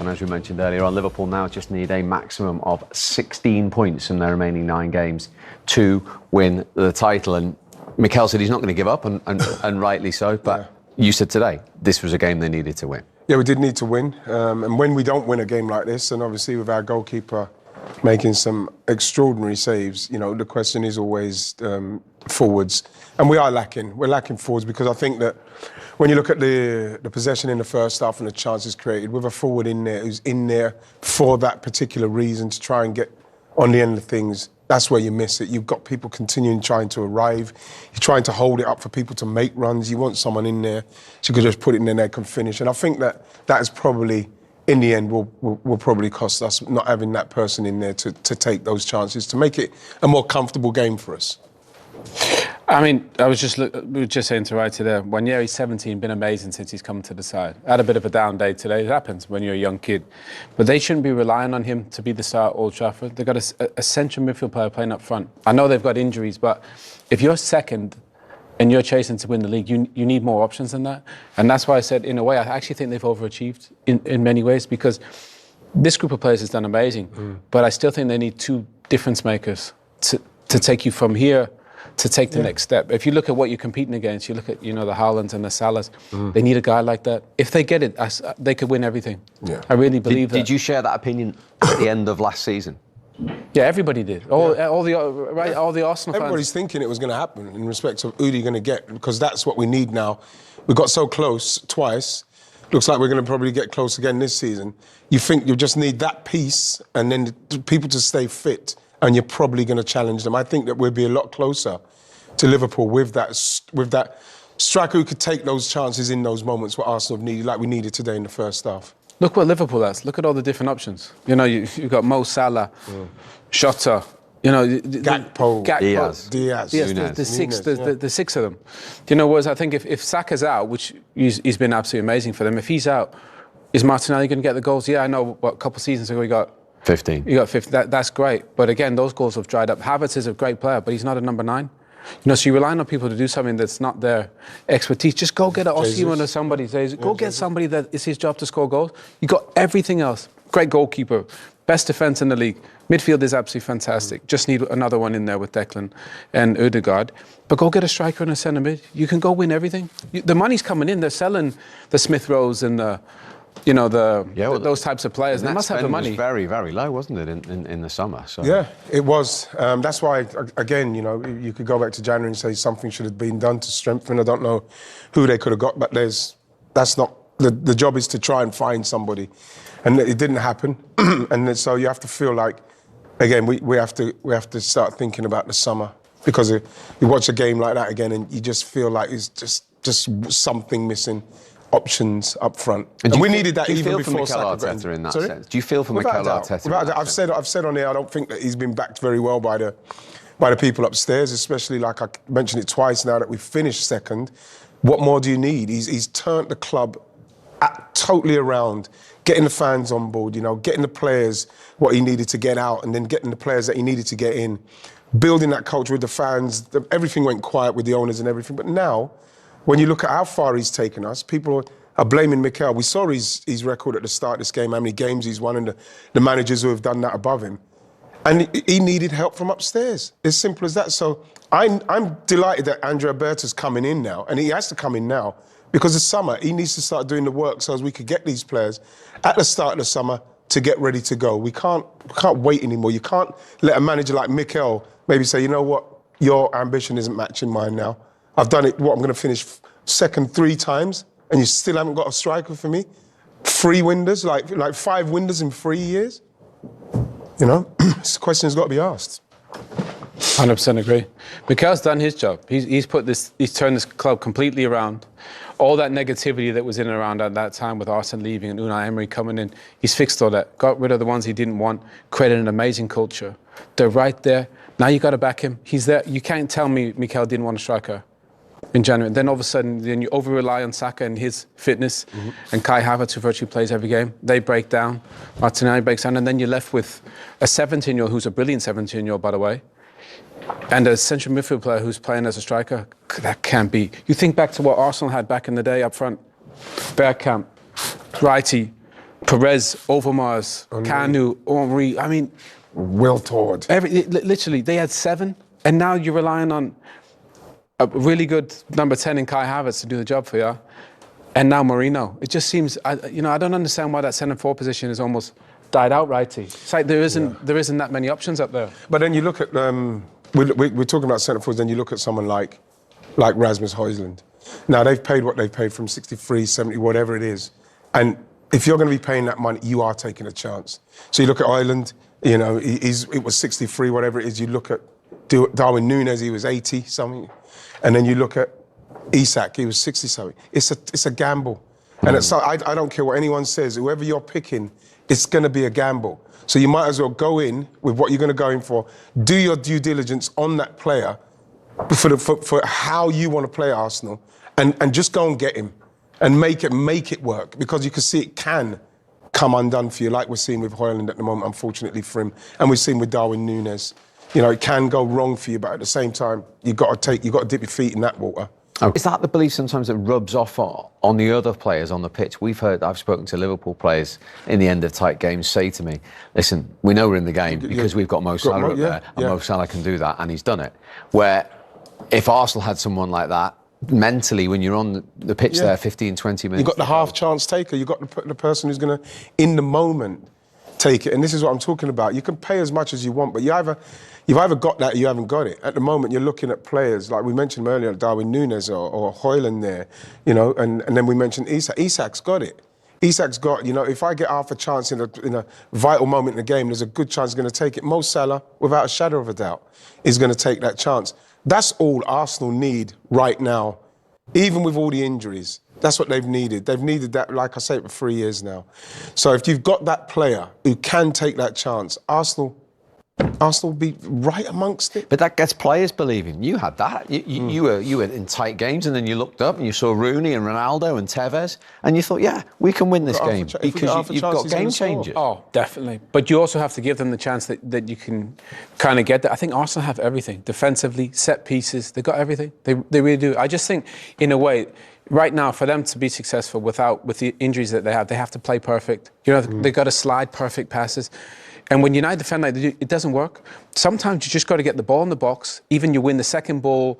And as we mentioned earlier on, Liverpool now just need a maximum of 16 points in their remaining 9 games to win the title. And Mikel said he's not going to give up, and rightly so. But you said today, this was a game they needed to win. Yeah, we did need to win. And when we don't win a game like this, and obviously with our goalkeeper making some extraordinary saves, you know, the question is always forwards. And we are lacking. We're lacking forwards because I think that when you look at the possession in the first half and the chances created, with a forward in there who's in there for that particular reason to try and get on the end of things, that's where you miss it. You've got people continuing trying to arrive. You're trying to hold it up for people to make runs. You want someone in there who could just put it in there and they can finish. And I think that is probably, in the end, will probably cost us not having that person in there to take those chances, to make it a more comfortable game for us. I mean, we were just saying to Wright today, he's 17, been amazing since he's come to the side. Had a bit of a down day today. It happens when you're a young kid. But they shouldn't be relying on him to be the star at Old Trafford. They've got a central midfield player playing up front. I know they've got injuries, but if you're second and you're chasing to win the league, you need more options than that. And that's why I said, in a way, I actually think they've overachieved in many ways, because this group of players has done amazing. But I still think they need 2 difference makers to take you from here to take the next step. If you look at what you're competing against, you look at, the Haalands and the Salahs, they need a guy like that. If they get it, they could win everything. Yeah. I really believe that. Did you share that opinion at the end of last season? Yeah, everybody did. All the Arsenal fans. Everybody's thinking it was going to happen in respect of who they're going to get, because that's what we need now. We got so close twice. Looks like we're going to probably get close again this season. You think you just need that piece and then people to stay fit, and you're probably going to challenge them. I think that we'll be a lot closer to Liverpool with that striker who could take those chances in those moments what Arsenal have needed, like we needed today in the first half. Look what Liverpool has. Look at all the different options. You've got Mo Salah, Jota, Gakpo, Diaz. The 6 of them. Whereas I think if Saka's out, which he's been absolutely amazing for them, if he's out, is Martinelli going to get the goals? Yeah, I know. A couple of seasons ago he got 15. You got 15. That's great. But again, those goals have dried up. Havertz is a great player, but he's not a number 9. So you're relying on people to do something that's not their expertise. Just go get an Osimhen or somebody. Go get somebody that it's his job to score goals. You got everything else. Great goalkeeper, best defence in the league. Midfield is absolutely fantastic. Just need another one in there with Declan and Ødegaard. But go get a striker and a centre mid. You can go win everything. The money's coming in. They're selling the Smith Rowes and those types of players. They must have the money. Was very, very low, wasn't it, in the summer? So. Yeah, it was. That's why, again, you could go back to January and say something should have been done to strengthen. I don't know who they could have got, but that's not the job. Is to try and find somebody, and it didn't happen. And so you have to feel like, again, we have to start thinking about the summer, because you watch a game like that again, and you just feel like it's just something missing. Options up front, and we needed that even before Mikel Arteta in that sense. Do you feel for Mikel Arteta? I've said on here, I don't think that he's been backed very well by the people upstairs, especially, like I mentioned it twice now, that we finished second. What more do you need? He's turned the club totally around, getting the fans on board, getting the players what he needed to get out, and then getting the players that he needed to get in, building that culture with the fans. Everything went quiet with the owners and everything, but now, when you look at how far he's taken us, people are blaming Mikel. We saw his record at the start of this game, how many games he's won, and the managers who have done that above him. And he needed help from upstairs. As simple as that. So I'm delighted that Andrea Berta's coming in now, and he has to come in now, because the summer, he needs to start doing the work so as we could get these players at the start of the summer to get ready to go. We can't wait anymore. You can't let a manager like Mikel maybe say, you know what, your ambition isn't matching mine now. I've done it, I'm going to finish second 3 times, and you still haven't got a striker for me? 3 winders, like 5 winders in 3 years? This question's got to be asked. 100% agree. Mikel's done his job. He's turned this club completely around. All that negativity that was in and around at that time with Arsene leaving and Unai Emery coming in, he's fixed all that, got rid of the ones he didn't want, created an amazing culture. They're right there. Now you got to back him. He's there. You can't tell me Mikel didn't want a striker in January. Then all of a sudden, you over-rely on Saka and his fitness, and Kai Havertz, who virtually plays every game. They break down, Martinelli breaks down, and then you're left with a 17-year-old, who's a brilliant 17-year-old, by the way, and a central midfield player who's playing as a striker. That can't be. You think back to what Arsenal had back in the day up front. Bergkamp, Wrighty, Perez, Overmars, Kanu, Henry. I mean, Wiltord. literally, they had 7, and now you're relying on a really good number 10 in Kai Havertz to do the job for you, and now Marino. It just seems, I don't understand why that centre forward position has almost died out, Righty. It's like there isn't that many options up there. But then you look at, we're talking about centre forwards, then you look at someone like Rasmus Højlund. Now, they've paid what they've paid from 63, 70, whatever it is. And if you're going to be paying that money, you are taking a chance. So you look at Højlund, it was 63, whatever it is. You look at Darwin Núñez, he was 80 something. And then you look at Isak, he was 60 something. It's a gamble. And I don't care what anyone says, whoever you're picking, it's going to be a gamble. So you might as well go in with what you're going to go in for, do your due diligence on that player for how you want to play Arsenal, and just go and get him and make it work, because you can see it can come undone for you, like we're seeing with Højlund at the moment, unfortunately for him, and we've seen with Darwin Núñez. It can go wrong for you, but at the same time, you've got to dip your feet in that water. Okay. Is that the belief sometimes that rubs off on the other players on the pitch? I've spoken to Liverpool players in the end of tight games say to me, listen, we know we're in the game because we've got Mo Salah up there, and Mo Salah can do that, and he's done it. Where if Arsenal had someone like that, mentally, when you're on the pitch there 15, 20 minutes... You've got the half-chance taker, you've got the person who's going to, in the moment, take it. And this is what I'm talking about. You can pay as much as you want, but you've either got that or you haven't got it. At the moment, you're looking at players, like we mentioned earlier, Darwin Núñez or Højlund there, and then we mentioned Isak. Isak's got it. Isak's got, if I get half a chance in a vital moment in the game, there's a good chance he's going to take it. Mo Salah, without a shadow of a doubt, is going to take that chance. That's all Arsenal need right now, even with all the injuries. That's what they've needed. They've needed that, like I say, for 3 years now. So if you've got that player who can take that chance, Arsenal will be right amongst it. But that gets players believing. You had that. You were in tight games, and then you looked up and you saw Rooney and Ronaldo and Tevez, and you thought, yeah, we can win this game because you've got game changers. Oh, definitely. But you also have to give them the chance that you can kind of get that. I think Arsenal have everything. Defensively, set pieces, they've got everything. They really do. I just think, in a way, right now, for them to be successful with the injuries that they have to play perfect. They've got to slide perfect passes. And when United defend like they do, it doesn't work. Sometimes you just got to get the ball in the box. Even you win the second ball,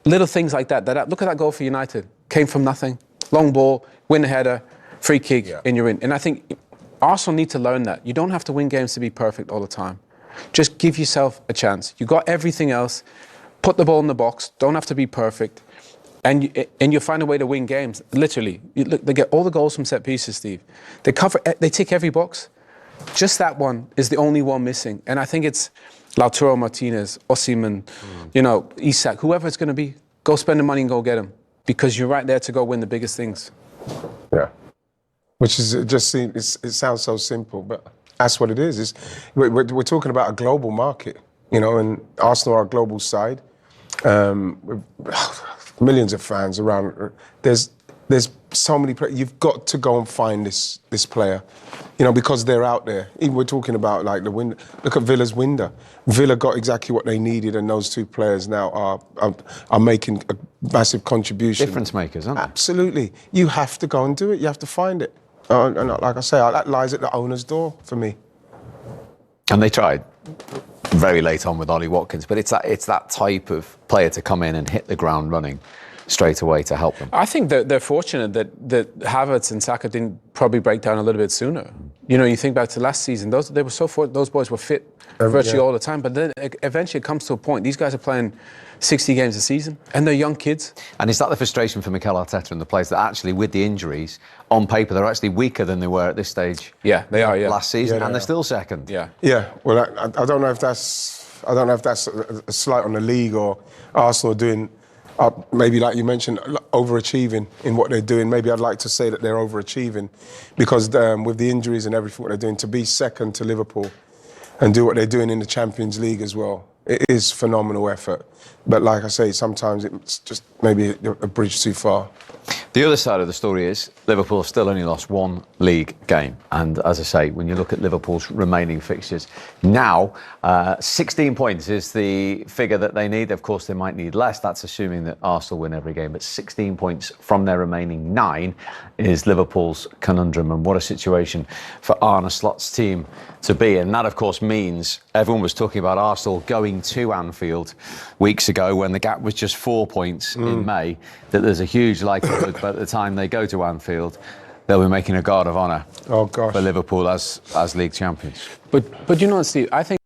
little things like that. Look at that goal for United. Came from nothing. Long ball, win the header, free kick, and you're in. And I think Arsenal need to learn that. You don't have to win games to be perfect all the time. Just give yourself a chance. You got everything else. Put the ball in the box. Don't have to be perfect. And you'll find a way to win games. Literally. They get all the goals from set pieces, Steve. They tick every box. Just that one is the only one missing. And I think it's Lautaro Martinez, Osimhen, Isak, whoever it's going to be, go spend the money and go get him. Because you're right there to go win the biggest things. Yeah. Which is, it sounds so simple, but that's what it is. We're talking about a global market, and Arsenal are a global side. With millions of fans around. There's so many players. You've got to go and find this player, because they're out there. Even we're talking about like the window. Look at Villa's window. Villa got exactly what they needed, and those two players now are making a massive contribution. Difference makers, aren't they? Absolutely. You have to go and do it. You have to find it. And like I say, that lies at the owner's door for me. And they tried very late on with Ollie Watkins, but it's that type of player to come in and hit the ground running straight away to help them. I think that they're fortunate that Havertz and Saka didn't probably break down a little bit sooner. You think back to last season, those boys were fit virtually all the time, but then eventually it comes to a point, these guys are playing 60 games a season, and they're young kids. And is that the frustration for Mikel Arteta and the players, that actually with the injuries, on paper, they're actually weaker than they were at this stage? Yeah, they are, last season, and they're still second. Yeah. Yeah, well, I don't know if that's a slight on the league or Arsenal doing... maybe, like you mentioned, overachieving in what they're doing. Maybe I'd like to say that they're overachieving because with the injuries and everything what they're doing, to be second to Liverpool and do what they're doing in the Champions League as well, It is phenomenal effort. But like I say, sometimes it's just maybe a bridge too far. The other side of the story is Liverpool have still only lost one league game. And as I say, when you look at Liverpool's remaining fixtures, now 16 points is the figure that they need. Of course, they might need less. That's assuming that Arsenal win every game. But 16 points from their remaining 9 is Liverpool's conundrum. And what a situation for Arne Slot's team to be. And that, of course, means everyone was talking about Arsenal going to Anfield weeks ago when the gap was just 4 points in May, that there's a huge likelihood by the time they go to Anfield, they'll be making a guard of honour for Liverpool as league champions. But you know, Steve, I think